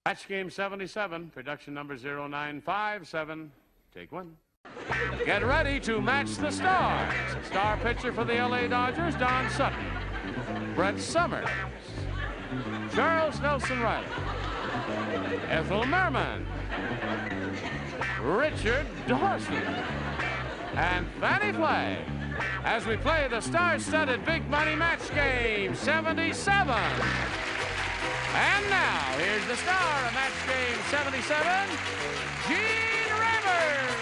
Match game 77, production number 0957. Take one. Get ready to match the stars. Star pitcher for the LA Dodgers, Sutton. Brett Summers. Charles Nelson Reilly. Ethel Merman. Richard Dawson. And Fannie Flagg. As we play the star-studded big money match game 77. And now, here's the star of match game 77, Gene Rayburn.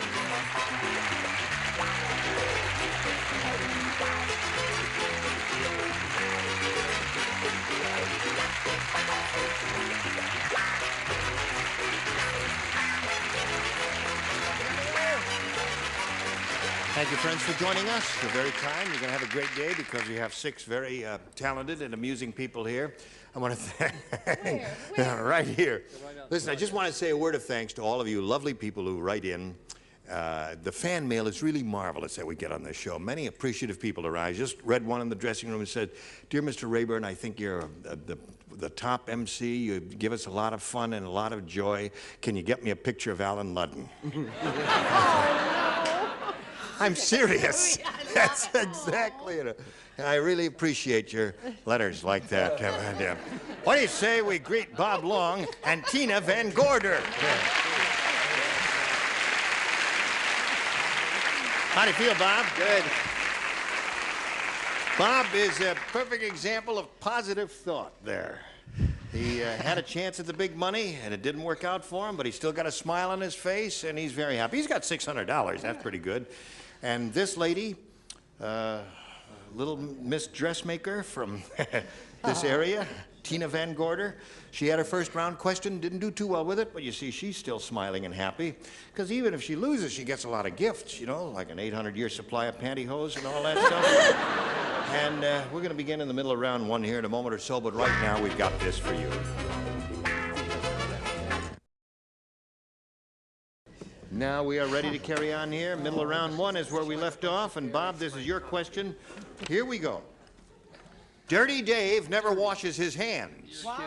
Thank you, friends, for joining us. You're very kind. You're going to have a great day because we have 6 very talented and amusing people here. I want to thank... Where? Right here. Listen, I just want to say a word of thanks to all of you lovely people who write in. The fan mail is really marvelous that we get on this show. Many appreciative people arrive. I just read one in the dressing room and said, "Dear Mr. Rayburn, I think you're the top MC. You give us a lot of fun and a lot of joy. Can you get me a picture of Alan Ludden?" I'm serious. That's exactly it. I really appreciate your letters like that. What do you say we greet Bob Long and Tina Van Gorder? How do you feel, Bob? Good. Bob is a perfect example of positive thought there. He had a chance at the big money, and it didn't work out for him, but he's still got a smile on his face, and he's very happy. He's got $600. That's pretty good. And this lady, little Miss Dressmaker from this area, Tina Van Gorder, she had her first round question, didn't do too well with it, but you see, she's still smiling and happy, because even if she loses, she gets a lot of gifts, you know, like an 800-year supply of pantyhose and all that stuff. And we're going to begin in the middle of round 1 here in a moment or so, but right now we've got this for you. Now we are ready to carry on here. Middle of round 1 is where we left off. And Bob, this is your question. Here we go. Dirty Dave never washes his hands. Why?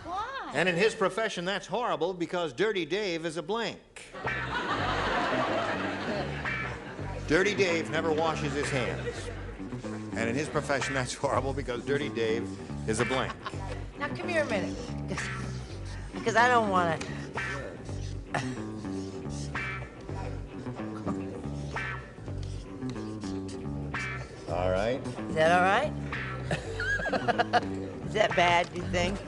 Why? And in his profession, that's horrible because Dirty Dave is a blank. Dirty Dave never washes his hands. And in his profession, that's horrible because Dirty Dave is a blank. Now, come here a minute. Because I don't want to... All right. Is that all right? Is that bad, do you think?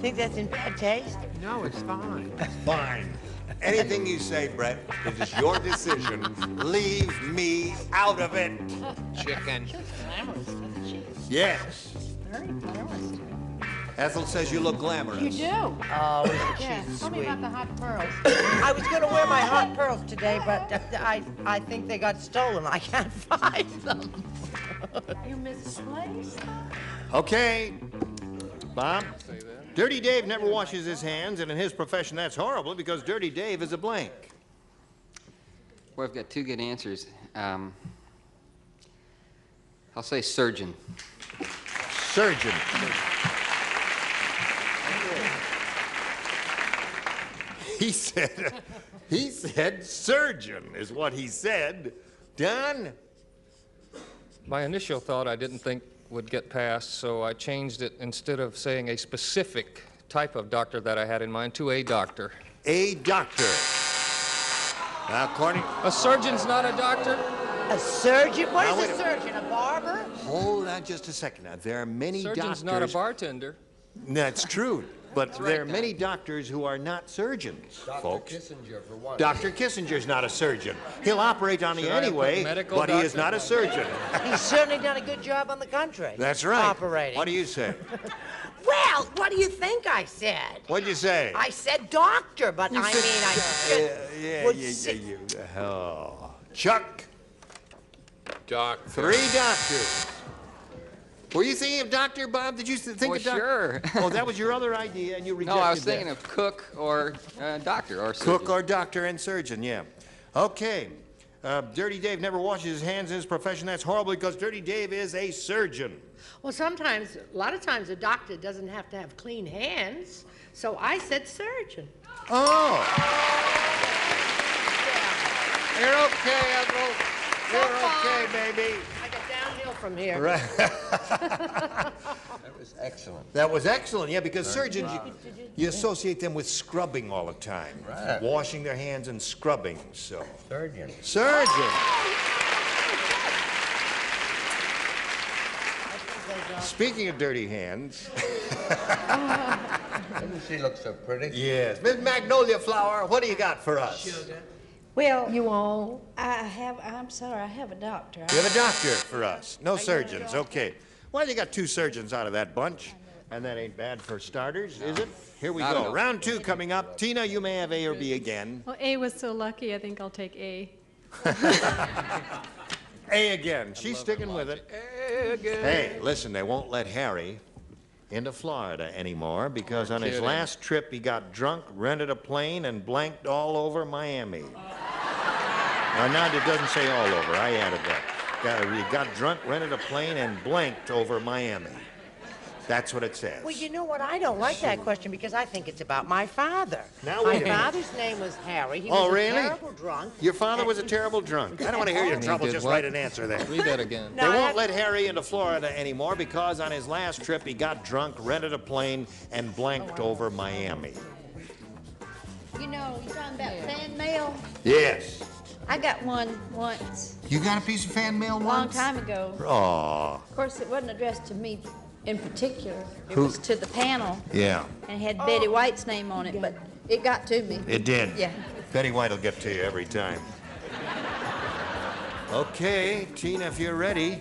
Think that's in bad taste? No, it's fine. Fine. Anything you say, Brett, it is your decision. Leave me out of it. Chicken. She looks glamorous, doesn't she? Yes. Very glamorous. Ethel says you look glamorous. You do. Oh, isn't Yeah. she Tell me sweet? about the hot pearls. I was going to wear my hot pearls today, but I think they got stolen. I can't find them. You misplaced them? Okay. Bob? Dirty Dave never washes his hands, and in his profession, that's horrible because Dirty Dave is a blank. Well, I've got 2 good answers. I'll say surgeon. Surgeon. He said surgeon is what he said. Don? My initial thought I didn't think would get passed, so I changed it instead of saying a specific type of doctor that I had in mind to a doctor. A doctor. Now, according... A surgeon's not a doctor? A surgeon? What Now, is wait a a surgeon? A barber? Hold on just a second. Now, there are many Surgeon's doctors... not a bartender. That's true. But That's right, there are Don. many doctors who are not surgeons, folks. Kissinger, for one. Dr. Kissinger's not a surgeon. He'll operate on you Should I put anyway, medical but he is doctor? not a surgeon. He's certainly done a good job on the country. That's right. Operating. What do you say? Well, what do you think I said? What'd you say? I said doctor, but I mean, I should... would say- Chuck, Doc. 3 doctors. Were you thinking of doctor, Bob? Did you think Well, of doctor? sure. Oh, that was your other idea, and you rejected No, I was that. thinking of cook or doctor or surgeon. Cook or doctor and surgeon, yeah. Okay. Dirty Dave never washes his hands in his profession. That's horrible because Dirty Dave is a surgeon. Well, sometimes, a lot of times, a doctor doesn't have to have clean hands. So I said surgeon. Oh. You're okay, Ethel. You're okay, baby. I got downhill from here. Right. That was excellent. That was excellent, yeah, because surgeons, you associate them with scrubbing all the time. Right. Washing their hands and scrubbing, so. Surgeon. Surgeon. Speaking of dirty hands. Doesn't she look so pretty? Yes. Miss Magnolia Flower, what do you got for us? Well, You won't. I'm sorry, I have a doctor. You have a doctor for us. No surgeons, okay. Well, you got 2 surgeons out of that bunch, and that ain't bad for starters, is it? Here we Not at go. all. Round 2 coming up. Tina, you may have A or B again. Well, A was so lucky, I think I'll take A. A again. She's sticking with it. Hey, listen, they won't let Harry into Florida anymore because on his kidding. last trip he got drunk, rented a plane, and blanked all over Miami. Now, it doesn't say all over. I added that. He got drunk, rented a plane, and blanked over Miami. That's what it says. Well, you know what? I don't like that question because I think it's about my father. Now, my wait a minute. father's name was Harry. He Oh, was really? a terrible drunk. Your father was a terrible drunk. I don't want to hear your And he trouble. did Just what? write an answer there. Read that again. They won't let Harry into Florida anymore because on his last trip he got drunk, rented a plane, and blanked over Miami. You know, you're talking about fan mail? Yes. I got one once, You got a piece of fan mail a long time ago. Aw. Of course, it wasn't addressed to me in particular. It Who- was to the panel, Yeah, and it had Betty White's name on it, but it got to me. it did. Yeah. Betty White will get to you every time. Okay, Tina, if you're ready.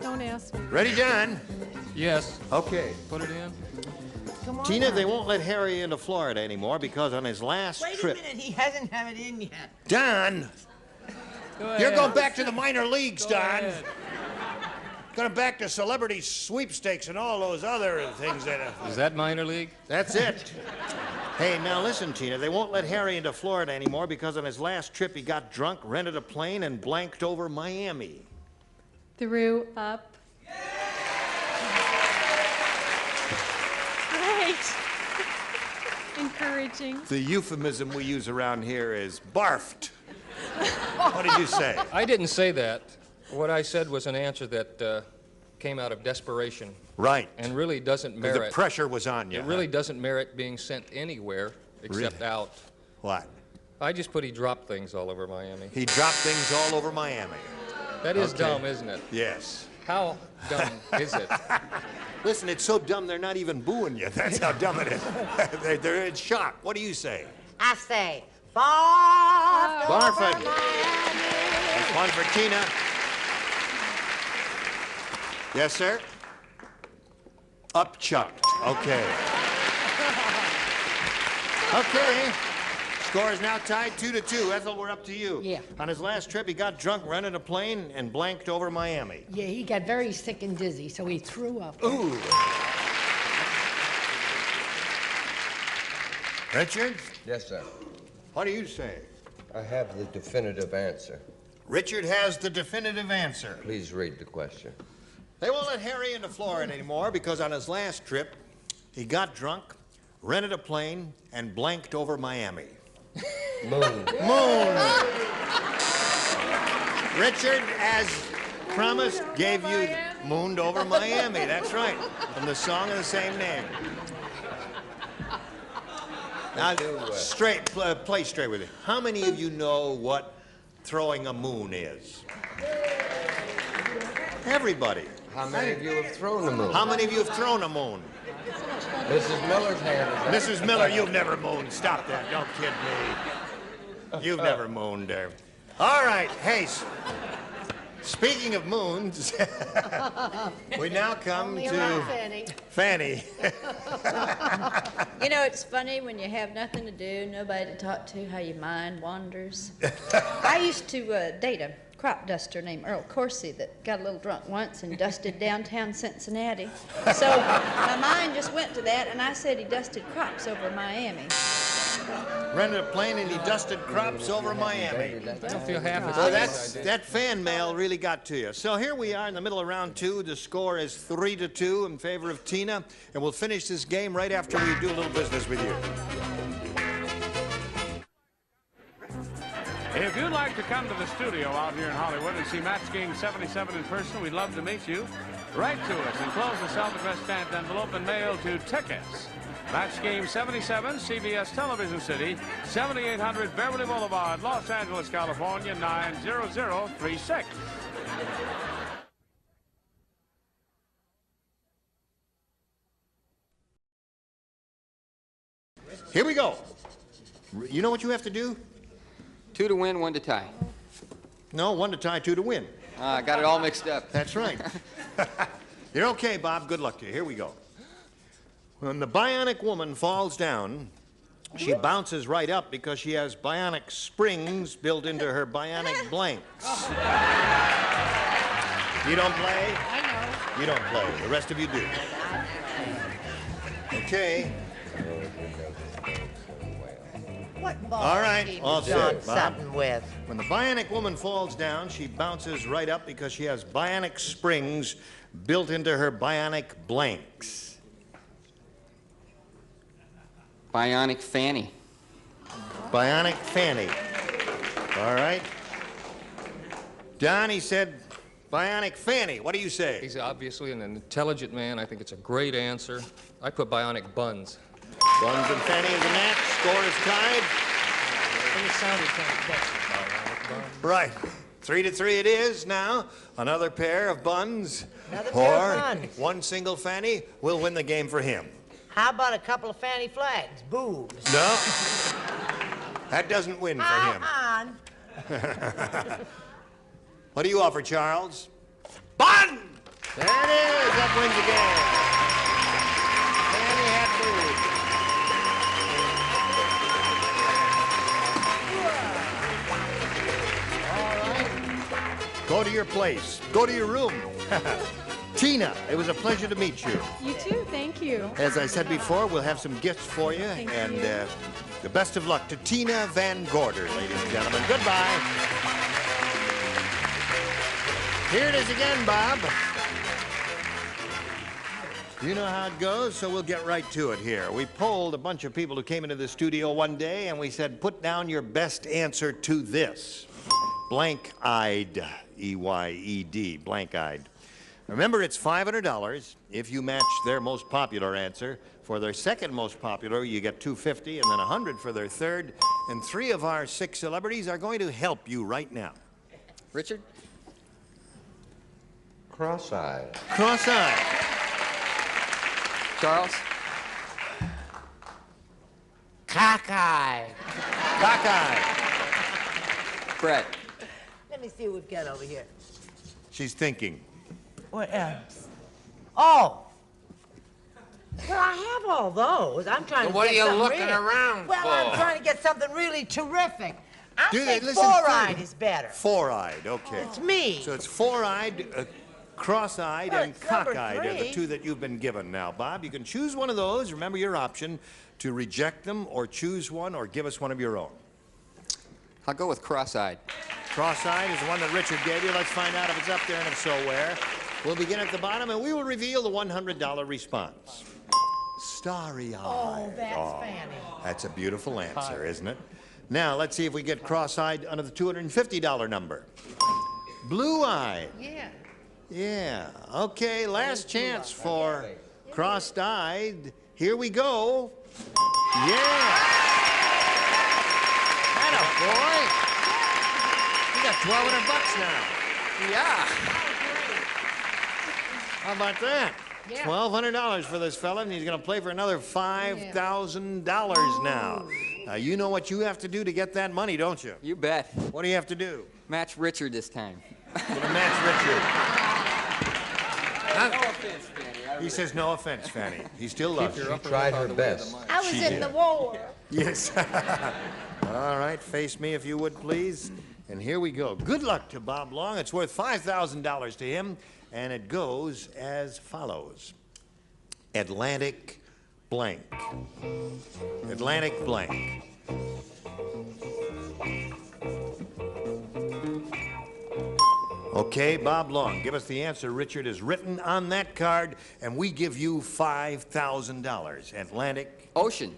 Don't ask me. Ready, John? Yes. Okay. Put it in. Come on. Tina, they won't let Harry into Florida anymore because on his last Wait a trip. minute. He hasn't have it in yet. Don, you're going back to the minor leagues, Don. Going back to celebrity sweepstakes and all those other things that. Is that minor league? That's it. Hey, now listen, Tina. They won't let Harry into Florida anymore because on his last trip he got drunk, rented a plane, and blanked over Miami. Threw up. Great. Encouraging. The euphemism we use around here is barfed. What did you say? I didn't say that. What I said was an answer that came out of desperation Right. and really doesn't The merit. pressure was on you. It really doesn't merit being sent anywhere except Really? out. What? I just put he dropped things all over Miami. He dropped things all over Miami. That is Okay. dumb, isn't it? Yes. How dumb is it? Listen, it's so dumb they're not even booing you. That's how dumb it is. They're in shock. What do you say? I say, barf. Barfing. That's one for Tina. Yes, sir? Upchucked. Okay. Okay. Score is now tied 2-2. Ethel, we're up to you. Yeah. On his last trip, he got drunk, rented a plane, and blanked over Miami. Yeah, he got very sick and dizzy, so he threw up. Ooh. Richard, Yes, sir. what do you say? I have the definitive answer. Richard has the definitive answer. Please read the question. They won't let Harry into Florida anymore because on his last trip, he got drunk, rented a plane, and blanked over Miami. Moon. Moon! Richard, as promised, gave you Mooned Over Miami. That's right, from the song of the same name. Now, play straight with it. How many of you know what throwing a moon is? Everybody. How many of you have thrown the moon? How many of you have thrown a moon? Mrs. Miller's hand is up. Mrs. Miller, you've never mooned. Stop that. Don't kid me. You've never mooned there. All right. Hey, speaking of moons, we now come Only to around Fannie. Fannie. You know, it's funny when you have nothing to do, nobody to talk to, how your mind wanders. I used to date a crop duster named Earl Coursey that got a little drunk once and dusted downtown Cincinnati. So my mind just went to that, and I said he dusted crops over Miami. Rented a plane and he dusted crops over Miami. I don't feel half as So good as I did. that fan mail really got to you. So here we are in the middle of round 2. The score is 3-2 in favor of Tina, and we'll finish this game right after we do a little business with you. If you'd like to come to the studio out here in Hollywood and see Match Game 77 in person, we'd love to meet you. Write to us, enclose a self-addressed stamped envelope and mail to Tickets. Match Game 77, CBS Television City, 7800 Beverly Boulevard, Los Angeles, California, 90036. Here we go. You know what you have to do? 2 to win, 1 to tie. No, 1 to tie, 2 to win. I got it all mixed up. That's right. You're okay, Bob. Good luck to you. Here we go. When the bionic woman falls down, she bounces right up because she has bionic springs built into her bionic blanks. You don't play? I know. You don't play. The rest of you do. Okay. What ball All right, team all is John set, Bob. Sutton with? When the bionic woman falls down, she bounces right up because she has bionic springs built into her bionic blanks. Bionic Fannie. Bionic Fannie. All right. Don, he said bionic Fannie. What do you say? He's obviously an intelligent man. I think it's a great answer. I put bionic buns. Buns and Fannie is a match. Score is tied. Right. 3-3 it is now. Another pair of buns. Another pair of or buns. one single Fannie will win the game for him. How about a couple of Fannie Flaggs? Boobs. No. That doesn't win for him. On. What do you offer, Charles? Bun! There it is. That wins the game. Fannie had boobs. All right. Go to your place. Go to your room. Tina, it was a pleasure to meet you. You too, thank you. As I said before, we'll have some gifts for you. Thank and you. The best of luck to Tina Van Gorder, ladies and gentlemen. Goodbye. Here it is again, Bob. You know how it goes, so we'll get right to it here. We polled a bunch of people who came into the studio one day, and we said, put down your best answer to this. Blank-eyed, E-Y-E-D, blank-eyed. Remember, it's $500 if you match their most popular answer. For their second most popular, you get $250, and then $100 for their third. And 3 of our 6 celebrities are going to help you right now. Richard? Cross-eyed. Cross-eyed. Charles? Cockeyed. Cockeyed. Brett? Let me see what we've got over here. She's thinking. What else? Oh. Well, I have all those. I'm trying to What get are you something looking real. around Well, for? I'm trying to get something really terrific. I Dude, think listen, four-eyed dude. is better. Four-eyed, okay. It's me. So it's four-eyed, cross-eyed, Well, and it's number cockeyed are the 3. 2 that you've been given now, Bob. You can choose one of those. Remember your option to reject them or choose one or give us one of your own. I'll go with cross-eyed. Cross-eyed is the one that Richard gave you. Let's find out if it's up there and if so, where. We'll begin at the bottom, and we will reveal the $100 response. Starry-eyed. Oh, that's Fannie. That's a beautiful answer, isn't it? Now, let's see if we get cross-eyed under the $250 number. Blue-eyed. Yeah. Yeah. Okay, last chance for cross-eyed. Here we go. Yeah. Atta boy. You got $1,200 now. Yeah. How about that? Yeah. $1,200 for this fella, and he's going to play for another $5,000 now. You know what you have to do to get that money, don't you? You bet. What do you have to do? Match Richard this time. You're going to match Richard. No offense, Fannie. He says no offense, Fannie. He still loves you. She tried her best. I was in the war. Yes. All right, face me if you would, please. And here we go. Good luck to Bob Long. It's worth $5,000 to him, and it goes as follows. Atlantic blank. Atlantic blank. Okay, Bob Long, give us the answer Richard is written on that card, and we give you $5,000. Atlantic. Ocean.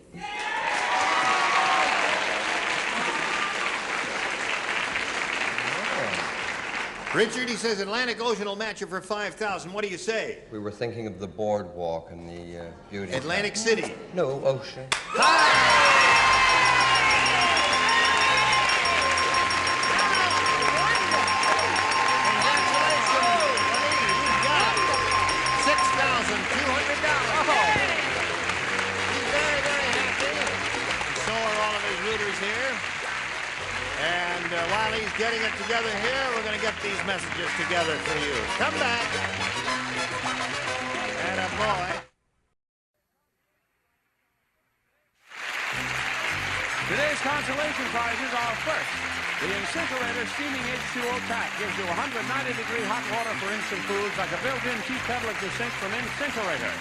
Richard, he says Atlantic Ocean will match you for $5,000. What do you say? We were thinking of the boardwalk and the beauty. Atlantic City. No, ocean. While he's getting it together here, we're going to get these messages together for you. Come back. And a boy. Today's consolation prizes are first. The InSinkErator Steaming H2O Tap gives you 190-degree hot water for instant foods like a built-in tea kettle at your sink from InSinkErator.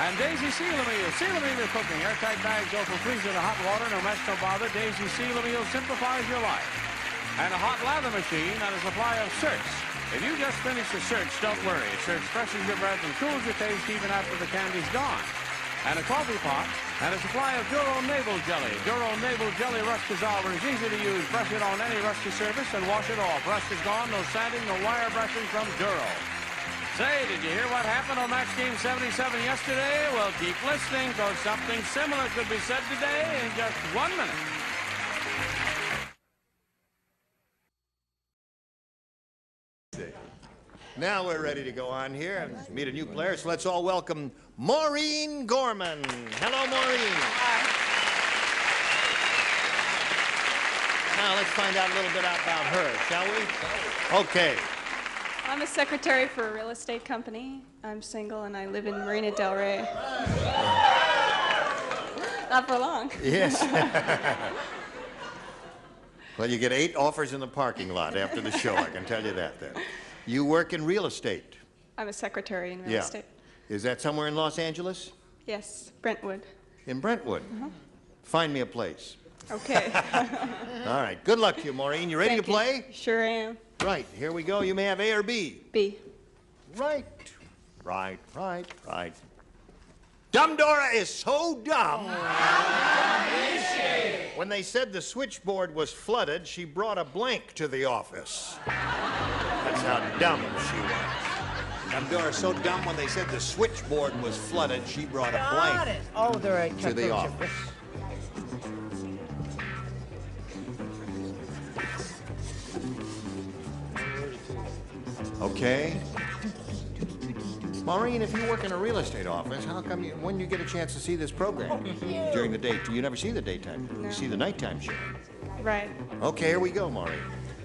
And Daisy Seal-A-Meal. Seal-A-Meal your cooking. Airtight bags go from freezer to hot water. No mess, no bother. Daisy Seal-A-Meal simplifies your life. And a hot lather machine and a supply of Search. If you just finished the Search, don't worry. Search freshens your breath and cools your taste even after the candy's gone. And a coffee pot and a supply of Duro Navel Jelly. Duro Navel Jelly Rust Dissolver is easy to use. Brush it on any rusty surface and wash it off. Rust is gone, no sanding, no wire brushing from Duro. Say, did you hear what happened on Match Game 77 yesterday? Well, keep listening, because something similar could be said today in just 1 minute. Now we're ready to go on here and meet a new player, so let's all welcome Maureen Gorman. Hello, Maureen. Hi. Now let's find out a little bit about her, shall we? Okay. I'm a secretary for a real estate company. I'm single and I live in Marina Del Rey. Not for long. Yes. Well, you get 8 offers in the parking lot after the show, I can tell you that then. You work in real estate. I'm a secretary in real estate. Is that somewhere in Los Angeles? Yes, Brentwood. In Brentwood? Find me a place. Okay. All right. Good luck to you, Maureen. You ready Thank to play? you. Sure am. Right. Here we go. You may have A or B. B. Right. Right. Dumb Dora is so dumb. When they said the switchboard was flooded, she brought a blank to the office. That's how dumb she was. Dumb Dora's so dumb when they said the switchboard was flooded, she brought a blank Oh, they're a to the office. Okay. Maureen, if you work in a real estate office, how come when you get a chance to see this program during the day? You never see the daytime. No. You see the nighttime show. Right. Okay, here we go, Maureen.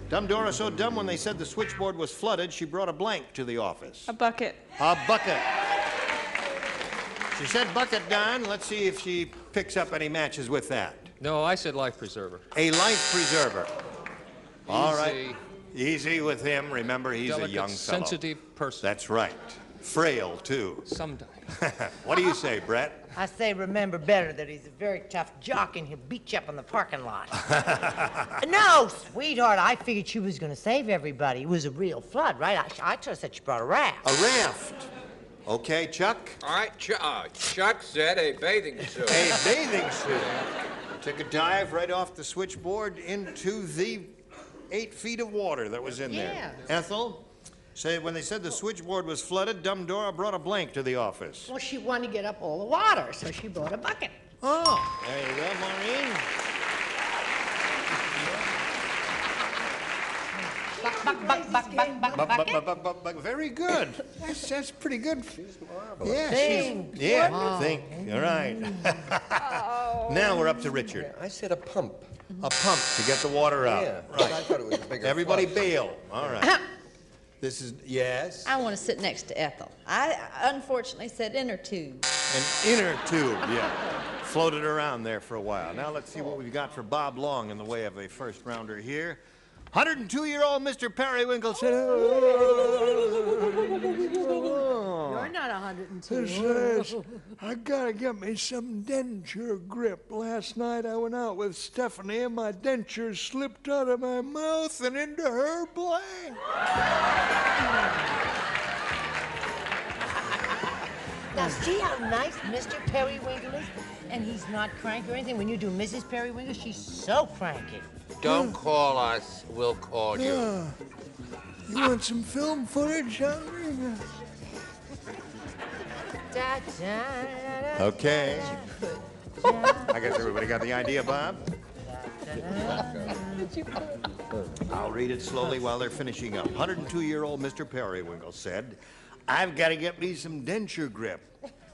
Dumb Dora so dumb when they said the switchboard was flooded, she brought a blank to the office. A bucket. A bucket. She said bucket, Don. Let's see if she picks up any matches with that. No, I said life preserver. A life preserver. All right. Easy. Easy with him. Remember, he's Delicate, a young fellow. sensitive person. That's right. Frail, too. Sometimes. What do you say, Brett? I say remember better that he's a very tough jock and he'll beat you up in the parking lot. No, sweetheart, I figured she was going to save everybody. It was a real flood, right? I just said she brought a raft. A raft. Okay, Chuck? All right, Chuck said a bathing suit. A bathing suit. Took a dive right off the switchboard into the 8 feet of water that was in there. Ethel? Say, when they said the switchboard was flooded, Dumb Dora brought a blank to the office. Well, she wanted to get up all the water, so she brought a bucket. Oh, there you go, Maureen. Very good. That's pretty good. Yeah, think. All right. Now we're up to Richard. I said a pump. A pump to get the water out. Yeah, Right. I thought it was a bigger Everybody flush. bail. All right. This is, yes? I want to sit next to Ethel. I unfortunately said inner tube. An inner tube, yeah. Floated around there for a while. Now let's see what we've got for Bob Long in the way of a first rounder here. 102-year-old Mr. Periwinkle said, You're not 102. It says, I gotta get me some denture grip. Last night I went out with Stephanie and my dentures slipped out of my mouth and into her blank. Now, see how nice Mr. Periwinkle is? And he's not cranky or anything. When you do Mrs. Periwinkle, she's so cranky. Don't call us, we'll call you. Yeah. You want some film footage, Henry? Okay. I guess everybody got the idea, Bob? I'll read it slowly while they're finishing up. 102-year-old Mr. Periwinkle said, I've got to get me some denture grip.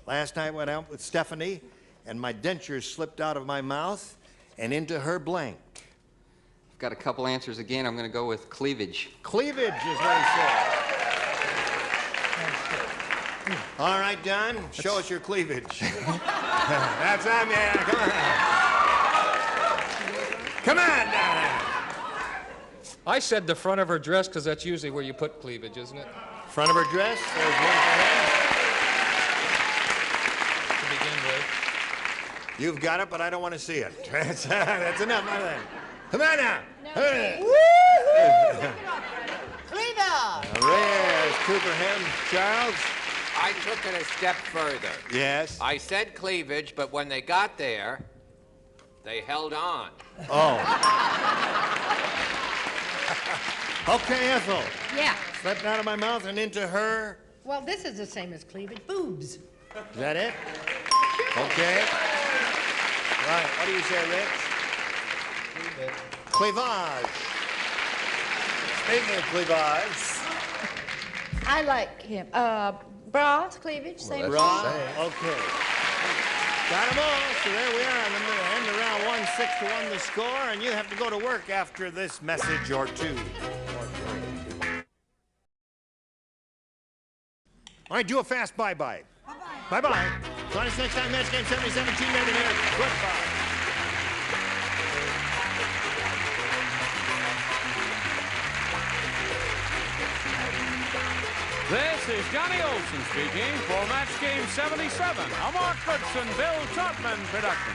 Last night I went out with Stephanie, and my dentures slipped out of my mouth and into her blank. I've got a couple answers again. I'm going to go with cleavage. Cleavage is what he said. All right, Don, show us your cleavage. That's on, man. Come on. Come on, Don. I said the front of her dress because that's usually where you put cleavage, isn't it? Front of her dress. There's one for him. To begin with. You've got it, but I don't want to see it. That's enough, my man. Come on now. Cleaver! There's Cooperhead, Charles. I took it a step further. Yes. I said cleavage, but when they got there, they held on. Oh. Okay, Ethel. Yeah. Slipped out of my mouth and into her. Well, this is the same as cleavage. Boobs. Is that it? Okay. Right. What do you say, Rich? Cleavage. Speaking of cleavage. I like him. Bra, cleavage, same. Bra. Okay. Got them all. So there we are. The end of round 1, 6-1 the score, and you have to go to work after this message or two. All right, do a fast bye-bye. Bye-bye. Bye-bye. Join us next time, Match Game 7017, right in here. Goodbye. This is Johnny Olson speaking for Match Game 77, a Mark Goodson, Bill Trotman production.